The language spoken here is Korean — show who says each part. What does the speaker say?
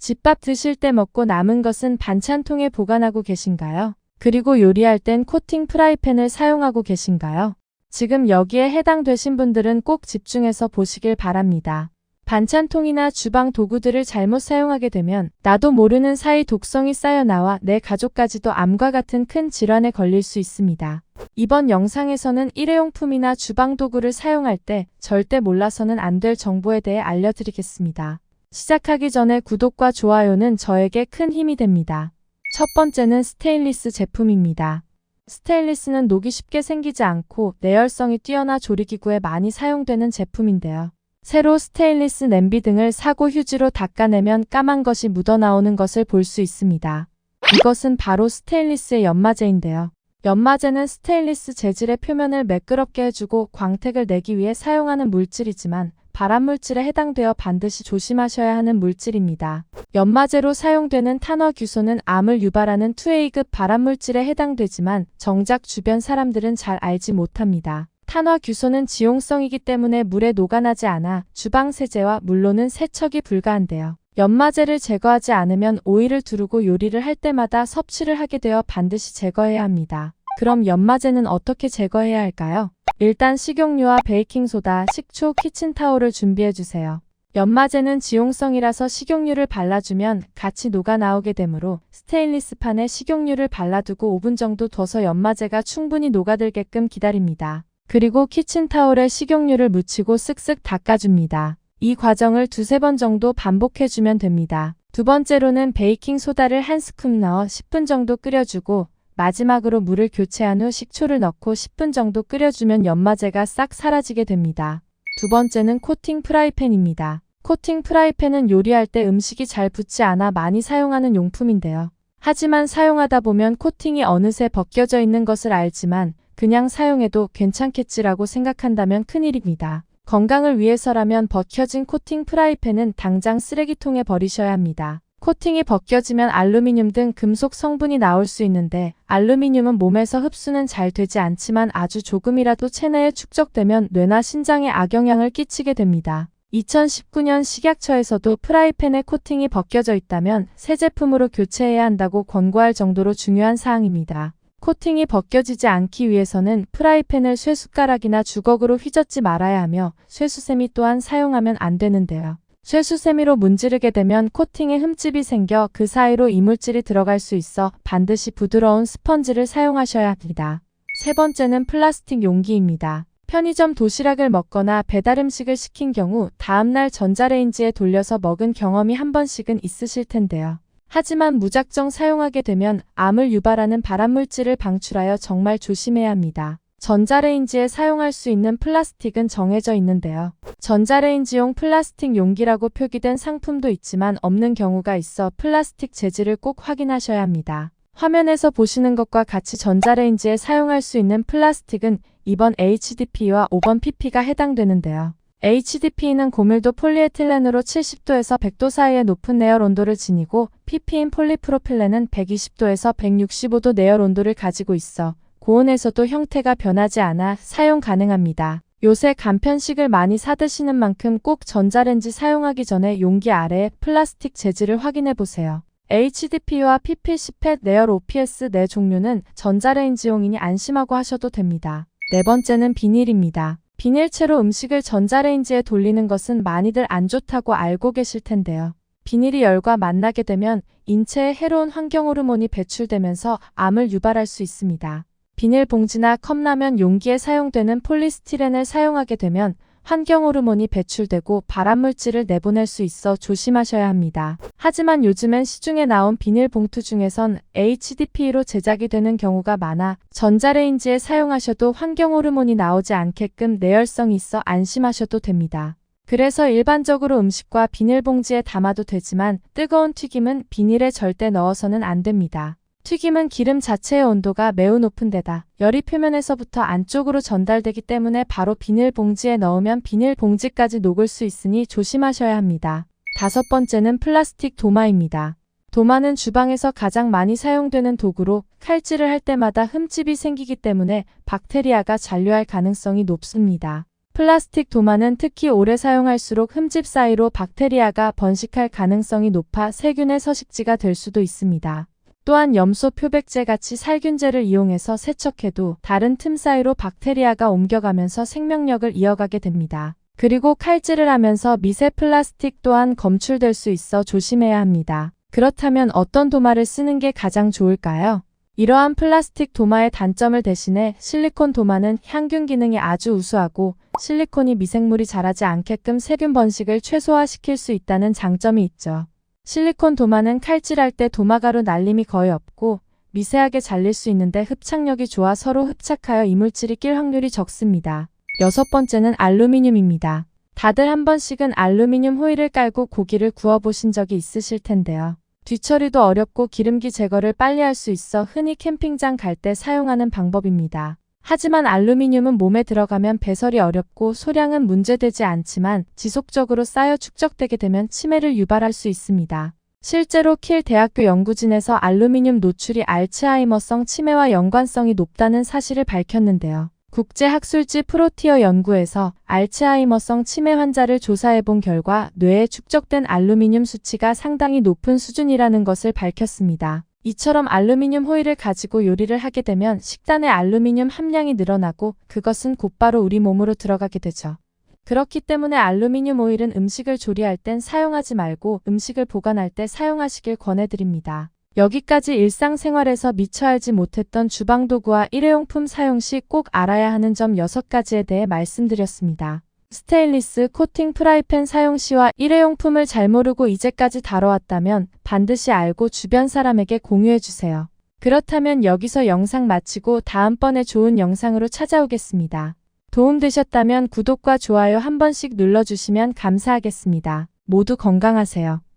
Speaker 1: 집밥 드실 때 먹고 남은 것은 반찬통에 보관하고 계신가요? 그리고 요리할 땐 코팅 프라이팬을 사용하고 계신가요? 지금 여기에 해당되신 분들은 꼭 집중해서 보시길 바랍니다. 반찬통이나 주방 도구들을 잘못 사용하게 되면 나도 모르는 사이 독성이 쌓여 나와 내 가족까지도 암과 같은 큰 질환에 걸릴 수 있습니다. 이번 영상에서는 일회용품이나 주방 도구를 사용할 때 절대 몰라서는 안 될 정보에 대해 알려드리겠습니다. 시작하기 전에 구독과 좋아요는 저에게 큰 힘이 됩니다. 첫 번째는 스테인리스 제품입니다. 스테인리스는 녹이 쉽게 생기지 않고 내열성이 뛰어나 조리기구에 많이 사용되는 제품인데요. 새로 스테인리스 냄비 등을 사고 휴지로 닦아내면 까만 것이 묻어나오는 것을 볼 수 있습니다. 이것은 바로 스테인리스의 연마제인데요. 연마제는 스테인리스 재질의 표면을 매끄럽게 해주고 광택을 내기 위해 사용하는 물질이지만 발암물질에 해당되어 반드시 조심하셔야 하는 물질입니다. 연마제로 사용되는 탄화규소는 암을 유발하는 2A급 발암물질에 해당되지만 정작 주변 사람들은 잘 알지 못합니다. 탄화규소는 지용성이기 때문에 물에 녹아나지 않아 주방 세제와 물로는 세척이 불가한데요. 연마제를 제거하지 않으면 오일을 두르고 요리를 할 때마다 섭취를 하게 되어 반드시 제거해야 합니다. 그럼 연마제는 어떻게 제거해야 할까요? 일단 식용유와 베이킹소다, 식초, 키친타올을 준비해주세요. 연마제는 지용성이라서 식용유를 발라주면 같이 녹아 나오게 되므로 스테인리스 판에 식용유를 발라두고 5분 정도 둬서 연마제가 충분히 녹아들게끔 기다립니다. 그리고 키친타올에 식용유를 묻히고 쓱쓱 닦아줍니다. 이 과정을 2-3번 정도 반복해주면 됩니다. 두 번째로는 베이킹소다를 1스쿱 넣어 10분 정도 끓여주고 마지막으로 물을 교체한 후 식초를 넣고 10분 정도 끓여주면 연마제가 싹 사라지게 됩니다. 두 번째는 코팅 프라이팬입니다. 코팅 프라이팬은 요리할 때 음식이 잘 붙지 않아 많이 사용하는 용품인데요. 하지만 사용하다 보면 코팅이 어느새 벗겨져 있는 것을 알지만 그냥 사용해도 괜찮겠지라고 생각한다면 큰일입니다. 건강을 위해서라면 벗겨진 코팅 프라이팬은 당장 쓰레기통에 버리셔야 합니다. 코팅이 벗겨지면 알루미늄 등 금속 성분이 나올 수 있는데 알루미늄은 몸에서 흡수는 잘 되지 않지만 아주 조금이라도 체내에 축적되면 뇌나 신장에 악영향을 끼치게 됩니다. 2019년 식약처에서도 프라이팬의 코팅이 벗겨져 있다면 새 제품으로 교체해야 한다고 권고할 정도로 중요한 사항입니다. 코팅이 벗겨지지 않기 위해서는 프라이팬을 쇠숟가락이나 주걱으로 휘젓지 말아야 하며 쇠수세미 또한 사용하면 안 되는데요. 쇠수세미로 문지르게 되면 코팅에 흠집이 생겨 그 사이로 이물질이 들어갈 수 있어 반드시 부드러운 스펀지를 사용하셔야 합니다. 세 번째는 플라스틱 용기입니다. 편의점 도시락을 먹거나 배달음식을 시킨 경우 다음날 전자레인지에 돌려서 먹은 경험이 한 번씩은 있으실 텐데요. 하지만 무작정 사용하게 되면 암을 유발하는 발암물질을 방출하여 정말 조심해야 합니다. 전자레인지에 사용할 수 있는 플라스틱은 정해져 있는데요. 전자레인지용 플라스틱 용기라고 표기된 상품도 있지만 없는 경우가 있어 플라스틱 재질을 꼭 확인하셔야 합니다. 화면에서 보시는 것과 같이 전자레인지에 사용할 수 있는 플라스틱은 2번 HDPE와 5번 PP가 해당되는데요. HDPE는 고밀도 폴리에틸렌으로 70도에서 100도 사이의 높은 내열 온도를 지니고 PP인 폴리프로필렌은 120도에서 165도 내열 온도를 가지고 있어 고온에서도 형태가 변하지 않아 사용 가능합니다. 요새 간편식을 많이 사드시는 만큼 꼭 전자레인지 사용하기 전에 용기 아래의 플라스틱 재질을 확인해 보세요. HDPE와 PP10팻 내열 OPS 네 종류는 전자레인지용이니 안심하고 하셔도 됩니다. 네 번째는 비닐입니다. 비닐채로 음식을 전자레인지에 돌리는 것은 많이들 안 좋다고 알고 계실 텐데요. 비닐이 열과 만나게 되면 인체에 해로운 환경호르몬이 배출되면서 암을 유발할 수 있습니다. 비닐봉지나 컵라면 용기에 사용되는 폴리스티렌을 사용하게 되면 환경호르몬이 배출되고 발암물질을 내보낼 수 있어 조심하셔야 합니다. 하지만 요즘엔 시중에 나온 비닐봉투 중에선 HDPE로 제작이 되는 경우가 많아 전자레인지에 사용하셔도 환경호르몬이 나오지 않게끔 내열성이 있어 안심하셔도 됩니다. 그래서 일반적으로 음식과 비닐봉지에 담아도 되지만 뜨거운 튀김은 비닐에 절대 넣어서는 안 됩니다. 튀김은 기름 자체의 온도가 매우 높은 데다 열이 표면에서부터 안쪽으로 전달되기 때문에 바로 비닐봉지에 넣으면 비닐봉지까지 녹을 수 있으니 조심하셔야 합니다. 다섯 번째는 플라스틱 도마입니다. 도마는 주방에서 가장 많이 사용되는 도구로 칼질을 할 때마다 흠집이 생기기 때문에 박테리아가 잔류할 가능성이 높습니다. 플라스틱 도마는 특히 오래 사용할수록 흠집 사이로 박테리아가 번식할 가능성이 높아 세균의 서식지가 될 수도 있습니다. 또한 염소 표백제 같이 살균제를 이용해서 세척해도 다른 틈 사이로 박테리아가 옮겨가면서 생명력을 이어가게 됩니다. 그리고 칼질을 하면서 미세 플라스틱 또한 검출될 수 있어 조심해야 합니다. 그렇다면 어떤 도마를 쓰는 게 가장 좋을까요? 이러한 플라스틱 도마의 단점을 대신해 실리콘 도마는 향균 기능이 아주 우수하고 실리콘이 미생물이 자라지 않게끔 세균 번식을 최소화시킬 수 있다는 장점이 있죠. 실리콘 도마는 칼질할 때 도마가루 날림이 거의 없고 미세하게 잘릴 수 있는데 흡착력이 좋아 서로 흡착하여 이물질이 낄 확률이 적습니다. 여섯 번째는 알루미늄입니다. 다들 한 번씩은 알루미늄 호일을 깔고 고기를 구워보신 적이 있으실 텐데요. 뒤처리도 어렵고 기름기 제거를 빨리 할 수 있어 흔히 캠핑장 갈 때 사용하는 방법입니다. 하지만 알루미늄은 몸에 들어가면 배설이 어렵고 소량은 문제되지 않지만 지속적으로 쌓여 축적되게 되면 치매를 유발할 수 있습니다. 실제로 킬 대학교 연구진에서 알루미늄 노출이 알츠하이머성 치매와 연관성이 높다는 사실을 밝혔는데요. 국제학술지 프로티어 연구에서 알츠하이머성 치매 환자를 조사해본 결과 뇌에 축적된 알루미늄 수치가 상당히 높은 수준이라는 것을 밝혔습니다. 이처럼 알루미늄 호일을 가지고 요리를 하게 되면 식단의 알루미늄 함량이 늘어나고 그것은 곧바로 우리 몸으로 들어가게 되죠. 그렇기 때문에 알루미늄 오일은 음식을 조리할 땐 사용하지 말고 음식을 보관할 때 사용하시길 권해드립니다. 여기까지 일상생활에서 미처 알지 못했던 주방도구와 일회용품 사용 시 꼭 알아야 하는 점 6가지에 대해 말씀드렸습니다. 스테인리스 코팅 프라이팬 사용 시와 일회용품을 잘 모르고 이제까지 다뤄왔다면 반드시 알고 주변 사람에게 공유해주세요. 그렇다면 여기서 영상 마치고 다음번에 좋은 영상으로 찾아오겠습니다. 도움되셨다면 구독과 좋아요 한 번씩 눌러주시면 감사하겠습니다. 모두 건강하세요.